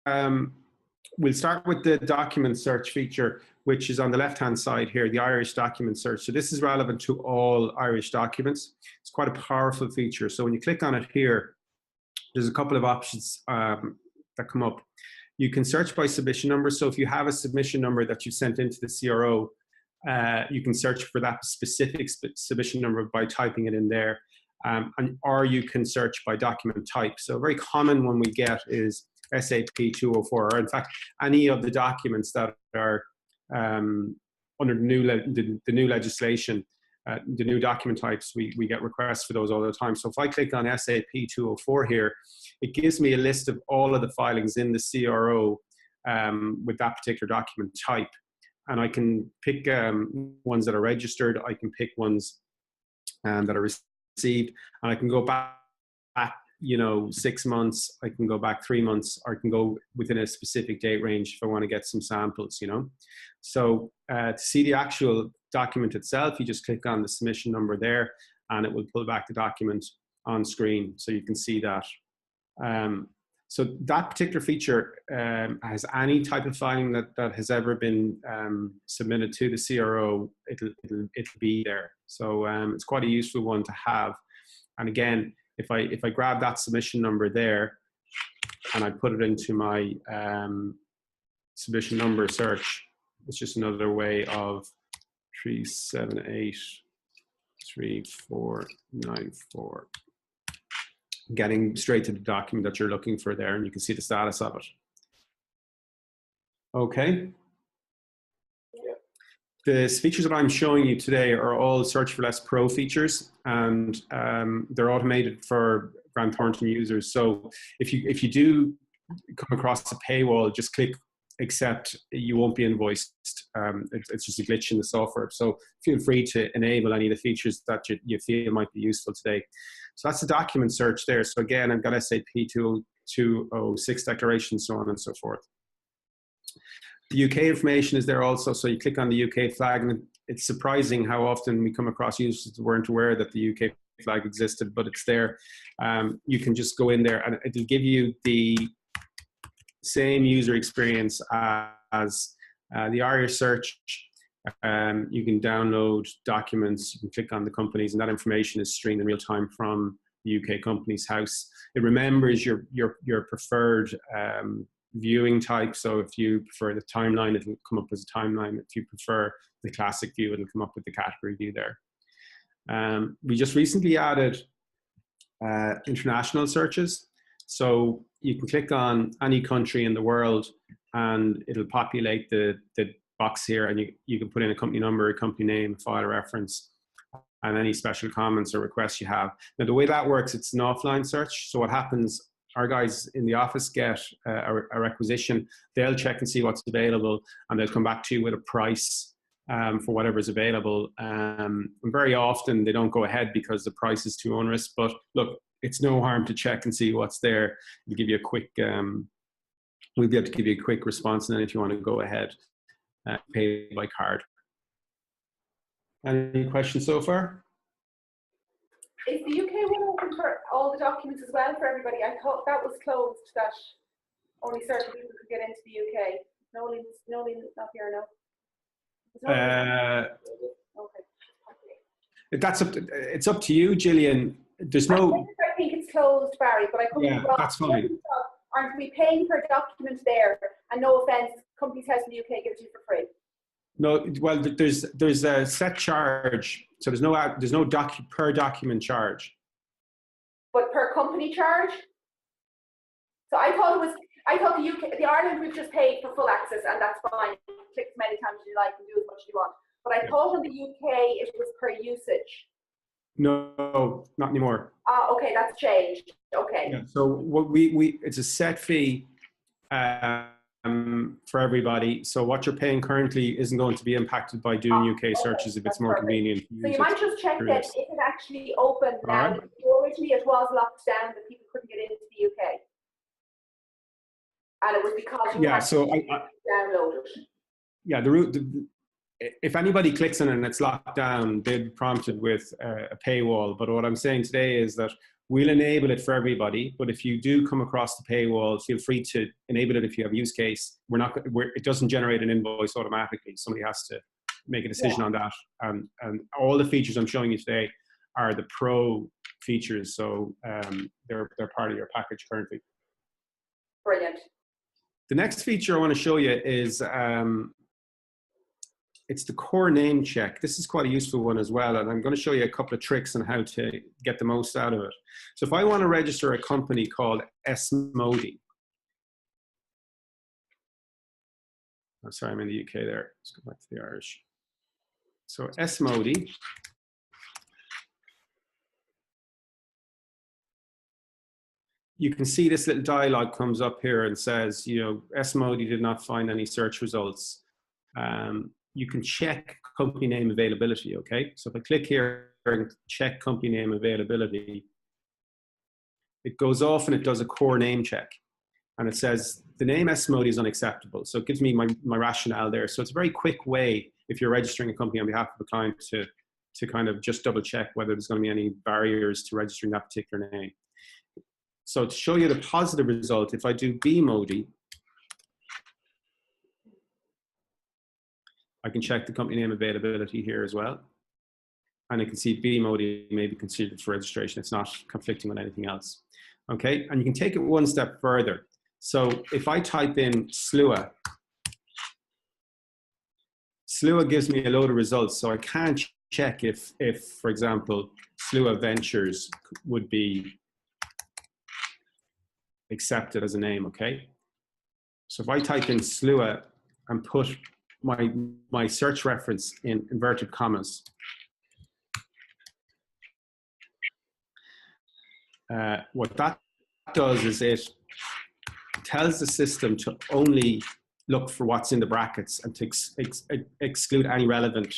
we'll start with the document search feature, which is on the left-hand side here, the Irish document search. So this is relevant to all Irish documents. It's quite a powerful feature. So when you click on it here, there's a couple of options that come up. You can search by submission number. So if you have a submission number that you sent into the CRO, you can search for that specific submission number by typing it in there. Or you can search by document type. So a very common one we get is SAP 204, or in fact, any of the documents that are under the new legislation, the new document types, we get requests for those all the time. So if I click on SAP 204 here, it gives me a list of all of the filings in the CRO with that particular document type. And I can pick ones that are registered, I can pick ones that are received, and I can go back, 6 months, I can go back 3 months, or I can go within a specific date range if I want to get some samples, So to see the actual document itself, you just click on the submission number there, and it will pull back the document on screen, so you can see that. So that particular feature has any type of filing that has ever been submitted to the CRO, it'll be there. So it's quite a useful one to have. And again, if I grab that submission number there and I put it into my submission number search, it's just another way of 3783494. Getting straight to the document that you're looking for there, and you can see the status of it. Okay. The features that I'm showing you today are all Search4less Pro features, and they're automated for Grant Thornton users. So if you do come across a paywall, just click accept. You won't be invoiced. It's just a glitch in the software. So feel free to enable any of the features that you feel might be useful today. So that's the document search there. So again, I've got SAP 206 declaration, so on and so forth. The UK information is there also. So you click on the UK flag, and it's surprising how often we come across users that weren't aware that the UK flag existed, but it's there. You can just go in there and it'll give you the same user experience as the Irish search. You can download documents, you can click on the companies, and that information is streamed in real time from the UK company's house. It remembers your preferred viewing type. So if you prefer the timeline, it'll come up as a timeline. If you prefer the classic view, it'll come up with the category view there. We just recently added international searches. So you can click on any country in the world and it'll populate the box here, and you can put in a company number, a company name, a file reference, and any special comments or requests you have. Now the way that works, it's an offline search. So what happens, our guys in the office get a requisition, they'll check and see what's available, and they'll come back to you with a price for whatever's available. And very often they don't go ahead because the price is too onerous, but look, it's no harm to check and see what's there. We'll give you a quick, we'll be able to give you a quick response, and then if you want to go ahead, pay by card. Any questions so far? Is the UK one open for all the documents as well for everybody? I thought that was closed, that only certain people could get into the UK. No link, not here, no? Okay. It's up to you, Gillian. There's no. I think it's closed, Barry, but I couldn't. Yeah, that's fine. Aren't we paying per document there? And no offense, Companies House in the UK gives you for free. No, well, there's a set charge, so there's no per document charge. But per company charge? So I thought the Ireland we've just paid for full access, and that's fine. Click as many times as you like and do as much as you want. But I thought in the UK it was per usage. No, not anymore. Okay, that's changed. Okay. Yeah, so what it's a set fee for everybody. So what you're paying currently isn't going to be impacted by doing UK searches if it's more convenient. So you might just check that if it actually opened now. Right. Originally it was locked down that people couldn't get into the UK. And it was because you had to download it. Yeah, if anybody clicks on it and it's locked down, they'll be prompted with a paywall. But what I'm saying today is that We'll enable it for everybody, but if you do come across the paywall, feel free to enable it if you have a use case. It doesn't generate an invoice automatically. Somebody has to make a decision on that. And all the features I'm showing you today are the pro features, so they're part of your package currently. Brilliant. The next feature I want to show you is it's the core name check. This is quite a useful one as well, and I'm going to show you a couple of tricks on how to get the most out of it. So if I want to register a company called S-Modi, oh, sorry, I'm in the UK there. Let's go back to the Irish. So S-Modi. You can see this little dialog comes up here and says, you know, S-Modi did not find any search results. You can check company name availability, okay? So if I click here and check company name availability, it goes off and it does a core name check. And it says the name S-Modi is unacceptable. So it gives me my rationale there. So it's a very quick way, if you're registering a company on behalf of a client, to kind of just double check whether there's going to be any barriers to registering that particular name. So to show you the positive result, if I do B-Modi, I can check the company name availability here as well. And I can see B-Modi may be considered for registration. It's not conflicting with anything else. Okay, and you can take it one step further. So if I type in SLUA, SLUA gives me a load of results. So I can check if for example, SLUA Ventures would be accepted as a name, okay? So if I type in SLUA and put my search reference in inverted commas, what that does is it tells the system to only look for what's in the brackets and to exclude any relevant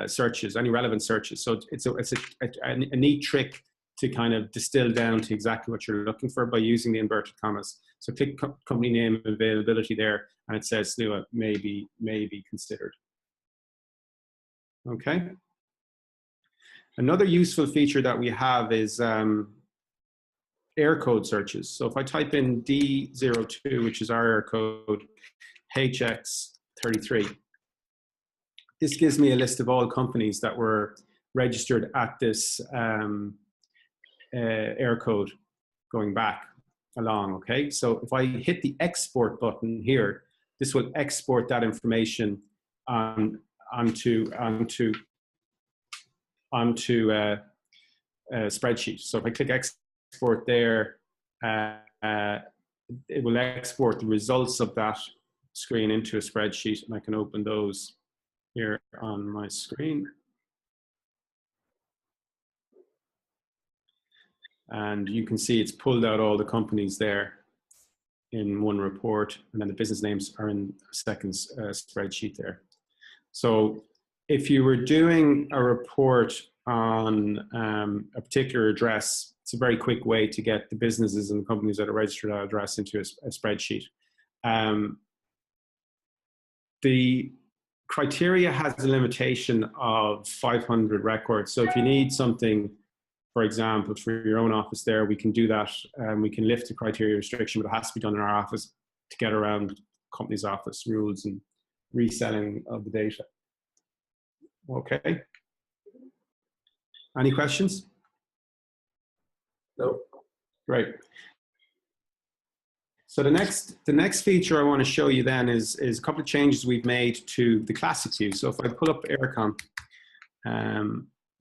searches, any relevant searches. So it's a neat trick to kind of distill down to exactly what you're looking for by using the inverted commas. So click company name availability there, and it says SLUA may be considered. Okay. Another useful feature that we have is error code searches. So if I type in D02, which is our error code, HX33, this gives me a list of all companies that were registered at this error code going back along, okay? So if I hit the export button here, this will export that information onto a spreadsheet. So if I click export there, it will export the results of that screen into a spreadsheet, and I can open those here on my screen. And you can see it's pulled out all the companies there in one report, and then the business names are in a second spreadsheet there. So if you were doing a report on a particular address, it's a very quick way to get the businesses and the companies that are registered at address into a spreadsheet. The criteria has a limitation of 500 records. So if you need something, for example, for your own office there, we can do that. We can lift the criteria restriction, but it has to be done in our office to get around company's office rules and reselling of the data. Okay. Any questions? No. Great. So the next feature I want to show you then is a couple of changes we've made to the classic view. So if I pull up Aircom,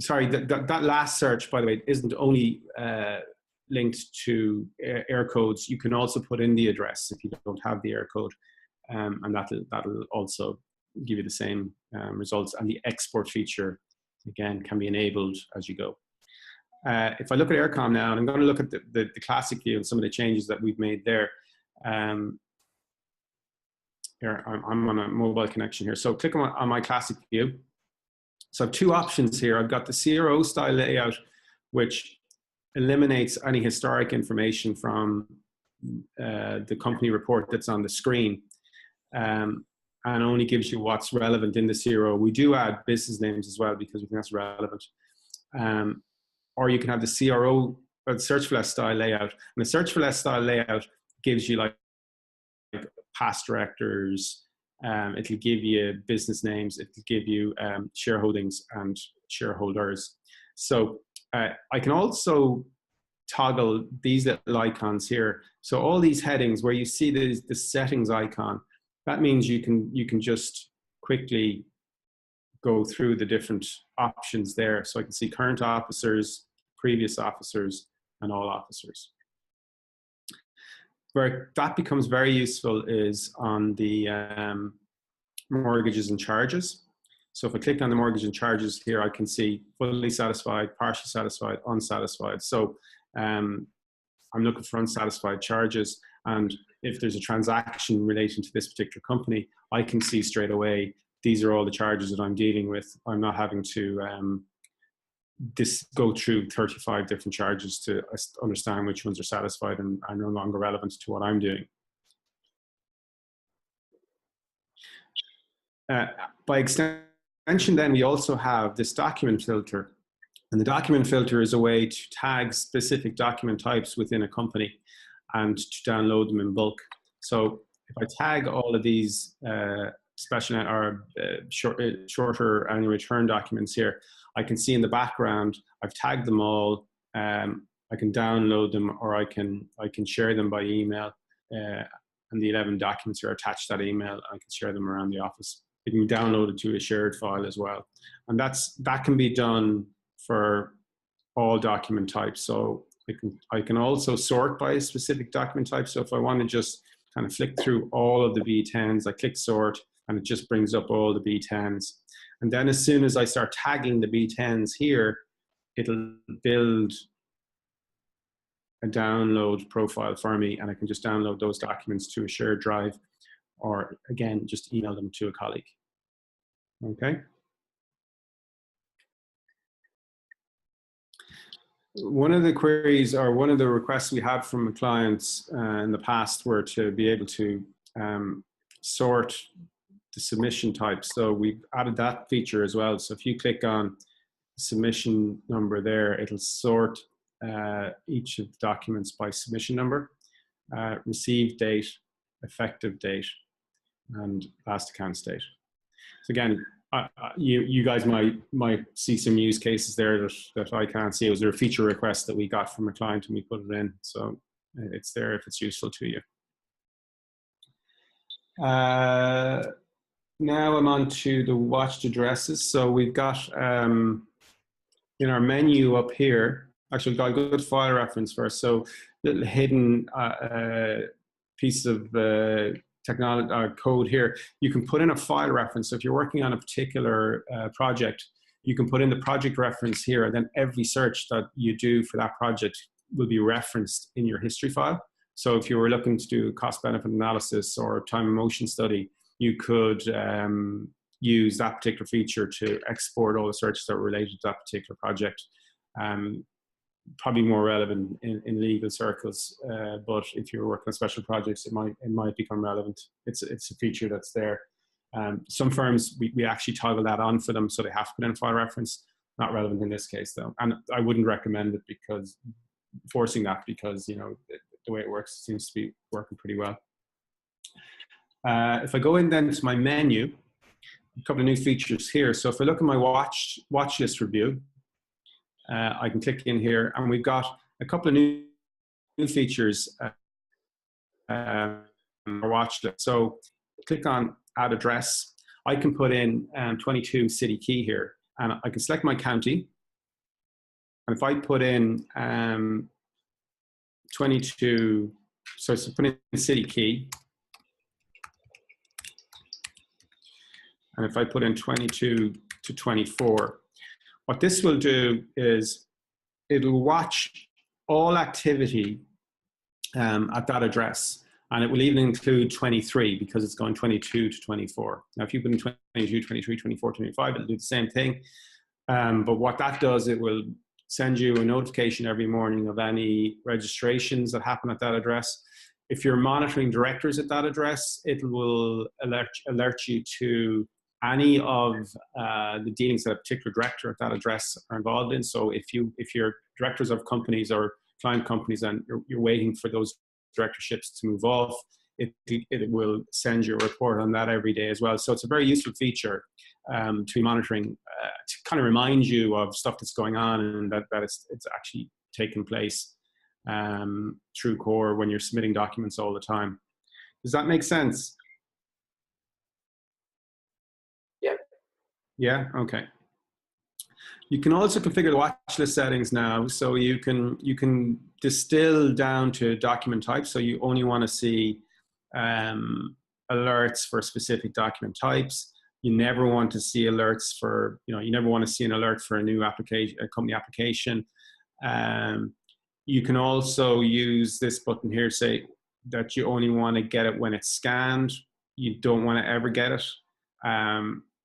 sorry, that last search, by the way, isn't only linked to air codes. You can also put in the address if you don't have the air code, and that'll also give you the same results. And the export feature, again, can be enabled as you go. If I look at Aircom now, and I'm going to look at the classic view and some of the changes that we've made there. Here, I'm on a mobile connection here. So click on my classic view. So I have two options here. I've got the CRO style layout, which eliminates any historic information from the company report that's on the screen, and only gives you what's relevant in the CRO. We do add business names as well because we think that's relevant. Or you can have the CRO Search4less style layout. And the Search4less style layout gives you like past directors. It'll give you business names. It'll give you shareholdings and shareholders. So I can also toggle these little icons here. So all these headings where you see the settings icon, that means you can just quickly go through the different options there. So I can see current officers, previous officers, and all officers. Where that becomes very useful is on the mortgages and charges. So if I click on the mortgage and charges here, I can see fully satisfied, partially satisfied, unsatisfied. So I'm looking for unsatisfied charges. And if there's a transaction relating to this particular company, I can see straight away, these are all the charges that I'm dealing with. I'm not having to go through 35 different charges to understand which ones are satisfied and are no longer relevant to what I'm doing. By extension, then we also have this document filter. And the document filter is a way to tag specific document types within a company and to download them in bulk. So if I tag all of these special or shorter annual return documents here, I can see in the background, I've tagged them all. I can download them, or I can share them by email. And the 11 documents are attached to that email. I can share them around the office. It can be downloaded to a shared file as well. And that can be done for all document types. So I can also sort by a specific document type. So if I want to just kind of flick through all of the B10s, I click sort, and it just brings up all the B10s. And then as soon as I start tagging the B10s here, it'll build a download profile for me, and I can just download those documents to a shared drive, or again, just email them to a colleague. Okay. One of the queries, or one of the requests we had from clients in the past, were to be able to sort the submission types. So we've added that feature as well. So if you click on the submission number there, it'll sort each of the documents by submission number, receive date, effective date, and last account date. So again, you guys might see some use cases there that I can't see. It was a feature request that we got from a client and we put it in. So it's there if it's useful to you. Now I'm on to the watched addresses. So we've got in our menu up here, actually we've got a good file reference first. So little hidden piece of technology code here. You can put in a file reference. So if you're working on a particular project, you can put in the project reference here, and then every search that you do for that project will be referenced in your history file. So if you were looking to do cost benefit analysis or time and motion study, you could use that particular feature to export all the searches that were related to that particular project. Probably more relevant in legal circles, but if you're working on special projects, it might become relevant. It's a feature that's there. Some firms, we actually toggle that on for them, so they have to put in a file reference. Not relevant in this case though, and I wouldn't recommend it because forcing that, because you know the way it works seems to be working pretty well. If I go in then to my menu, a couple of new features here. So if I look at my watch list review, I can click in here, and we've got a couple of new features on our watch list. So click on add address. I can put in 22 city key here, and I can select my county. And if I put in 22, so put in city key, and if I put in 22 to 24, what this will do is it'll watch all activity at that address, and it will even include 23 because it's going 22 to 24. Now, if you put in 22, 23, 24, 25, it'll do the same thing. But what that does, it will send you a notification every morning of any registrations that happen at that address. If you're monitoring directors at that address, it will alert you to any of the dealings that a particular director at that address are involved in. So if you're directors of companies or client companies and you're waiting for those directorships to move off, it will send you a report on that every day as well. So it's a very useful feature to be monitoring, to kind of remind you of stuff that's going on and that it's actually taking place through Core when you're submitting documents all the time. Does that make sense? Yeah. Yeah, okay. You can also configure the watch list settings now, so you can distill down to document types. So you only want to see alerts for specific document types. You never want to see alerts for, you never want to see an alert for a new application, a company application. You can also use this button here, say that you only want to get it when it's scanned. You don't want to ever get it.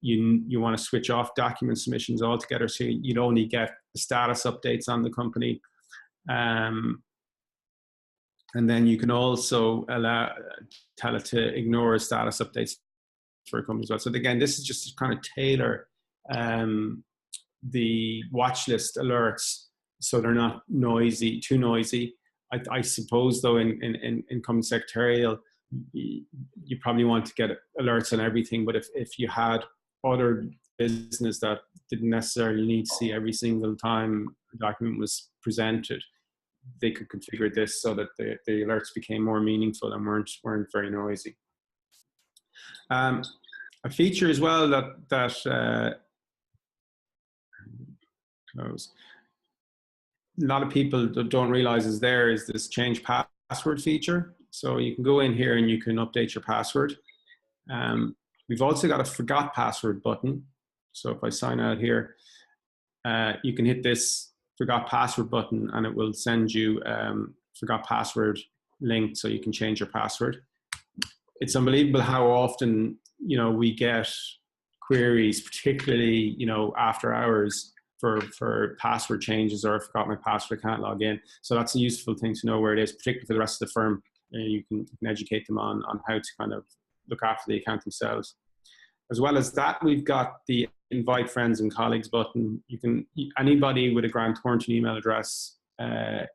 You want to switch off document submissions altogether, so you'd only get the status updates on the company. And then you can also tell it to ignore status updates for a company as well. So again, this is just to kind of tailor the watch list alerts so they're not too noisy. I suppose though in company secretarial, you probably want to get alerts on everything, but if you had other business that didn't necessarily need to see every single time a document was presented, they could configure this so that the alerts became more meaningful and weren't very noisy. A feature as well that close. A lot of people don't realize is this change password feature. So you can go in here and you can update your password. We've also got a forgot password button. So if I sign out here, you can hit this forgot password button and it will send you forgot password link so you can change your password. It's unbelievable how often, we get queries, particularly, after hours for password changes, or I forgot my password, I can't log in. So that's a useful thing to know where it is, particularly for the rest of the firm. You can educate them on how to kind of look after the account themselves. As well as that, we've got the invite friends and colleagues button. Anybody with a Grant Thornton email address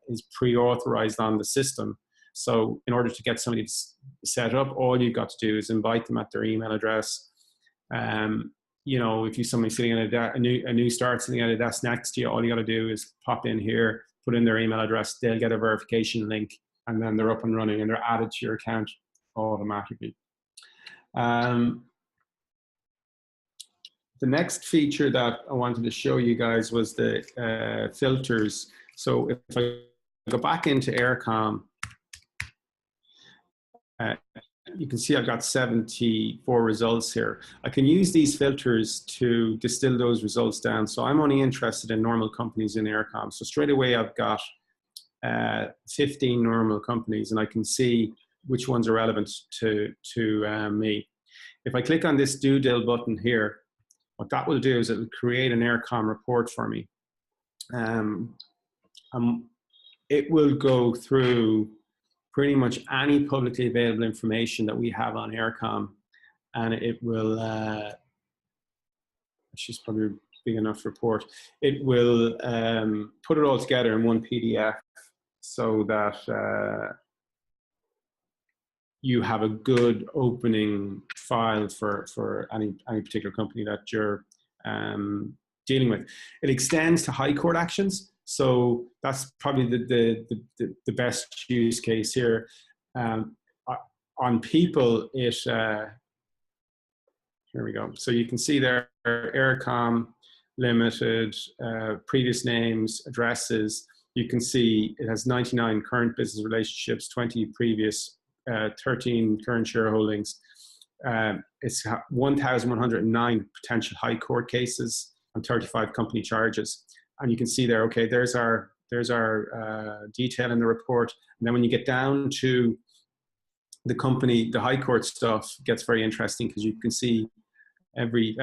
is pre-authorized on the system. So in order to get somebody set up, all you've got to do is invite them at their email address. If you're somebody sitting at a new start sitting at a desk next to you, all you got to do is pop in here, put in their email address, they'll get a verification link, and then they're up and running and they're added to your account automatically. The next feature that I wanted to show you guys was the filters. So if I go back into Aircom, you can see I've got 74 results here. I can use these filters to distill those results down. So I'm only interested in normal companies in Aircom. So straight away I've got 15 normal companies, and I can see which ones are relevant to me. If I click on this do dill button here, what that will do is it will create an Aircom report for me. It will go through pretty much any publicly available information that we have on Aircom, and it will, she's probably a big enough report, it will put it all together in one PDF so that you have a good opening file for any particular company that you're dealing with. It extends to high court actions. So that's probably the best use case here. On people, here we go. So you can see there, Aircom Limited, previous names, addresses. You can see it has 99 current business relationships, 20 previous, 13 current shareholdings. It's 1,109 potential high court cases and 35 company charges. And you can see there, okay, there's our detail in the report. And then when you get down to the company, the high court stuff gets very interesting because you can see every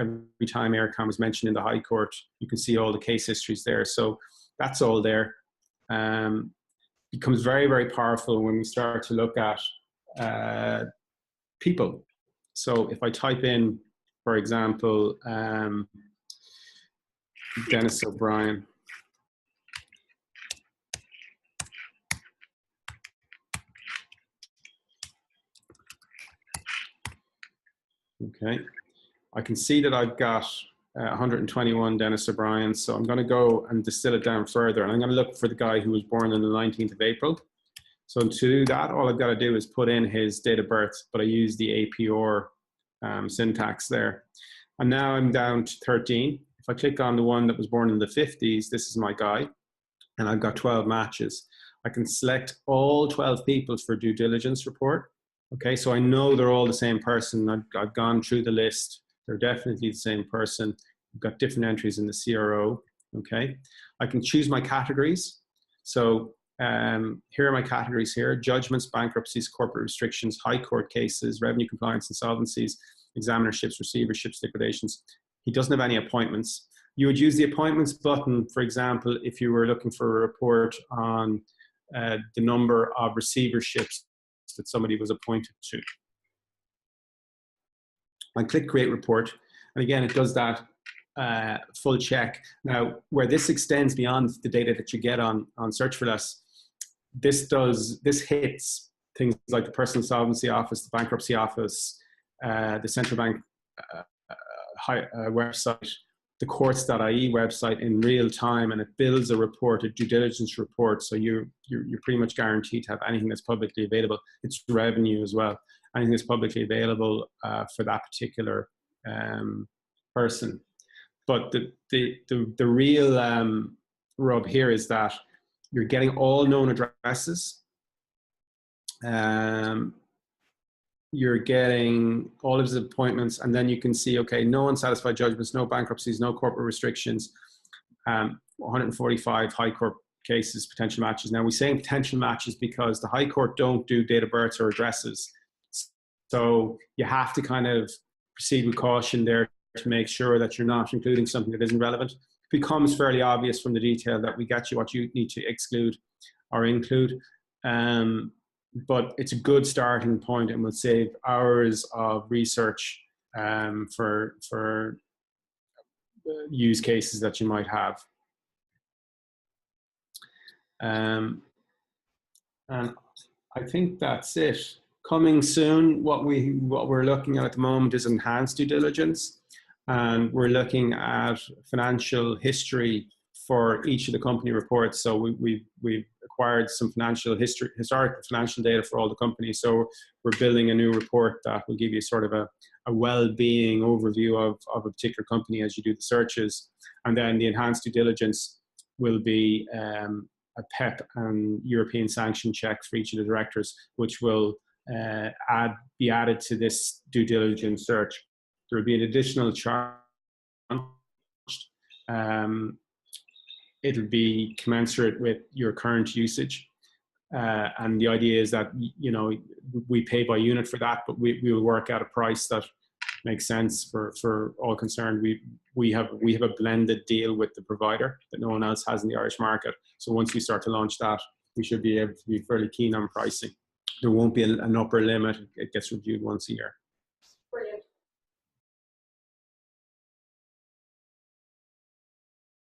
time Aircom is mentioned in the high court, you can see all the case histories there. So that's all there. Becomes very, very powerful when we start to look at people. So if I type in, for example, Dennis O'Brien. Okay, I can see that I've got 121 Dennis O'Brien, so I'm going to go and distill it down further, and I'm going to look for the guy who was born on the 19th of April. So to do that, all I've got to do is put in his date of birth, but I use the APR syntax there. And now I'm down to 13. If I click on the one that was born in the 50s, this is my guy, and I've got 12 matches. I can select all 12 people for due diligence report. Okay, so I know they're all the same person. I've gone through the list. They're definitely the same person. I've got different entries in the CRO. Okay, I can choose my categories. So here are my categories here: judgments, bankruptcies, corporate restrictions, high court cases, revenue compliance, insolvencies, examinerships, receiverships, liquidations. He doesn't have any appointments. You would use the appointments button, for example, if you were looking for a report on the number of receiverships that somebody was appointed to. I click create report, and again, it does that full check. Now, where this extends beyond the data that you get on Search4less, this hits things like the personal insolvency office, the bankruptcy office, the central bank website, the courts.ie website in real time, and it builds a report, a due diligence report. So you're pretty much guaranteed to have anything that's publicly available. It's revenue as well. Anything that's publicly available for that particular person. But the real rub here is that you're getting all known addresses. You're getting all of his appointments, and then you can see, okay, no unsatisfied judgments, no bankruptcies, no corporate restrictions, 145 high court cases, potential matches. Now, we say potential matches because the high court don't do date of births or addresses. So you have to kind of proceed with caution there to make sure that you're not including something that isn't relevant. It becomes fairly obvious from the detail that we get you what you need to exclude or include. But it's a good starting point and will save hours of research for use cases that you might have. And I think that's it. Coming soon, what we're looking at the moment is enhanced due diligence, and we're looking at financial history for each of the company reports. So we've acquired some historical financial data for all the companies. So we're building a new report that will give you sort of a well-being overview of a particular company as you do the searches. And then the enhanced due diligence will be a PEP and European sanction check for each of the directors, which will be added to this due diligence search. There will be an additional charge. It'll be commensurate with your current usage. And the idea is that, you know, we pay by unit for that, but we will work out a price that makes sense for all concerned. We have a blended deal with the provider that no one else has in the Irish market. So once we start to launch that, we should be able to be fairly keen on pricing. There won't be an upper limit. It gets reviewed once a year.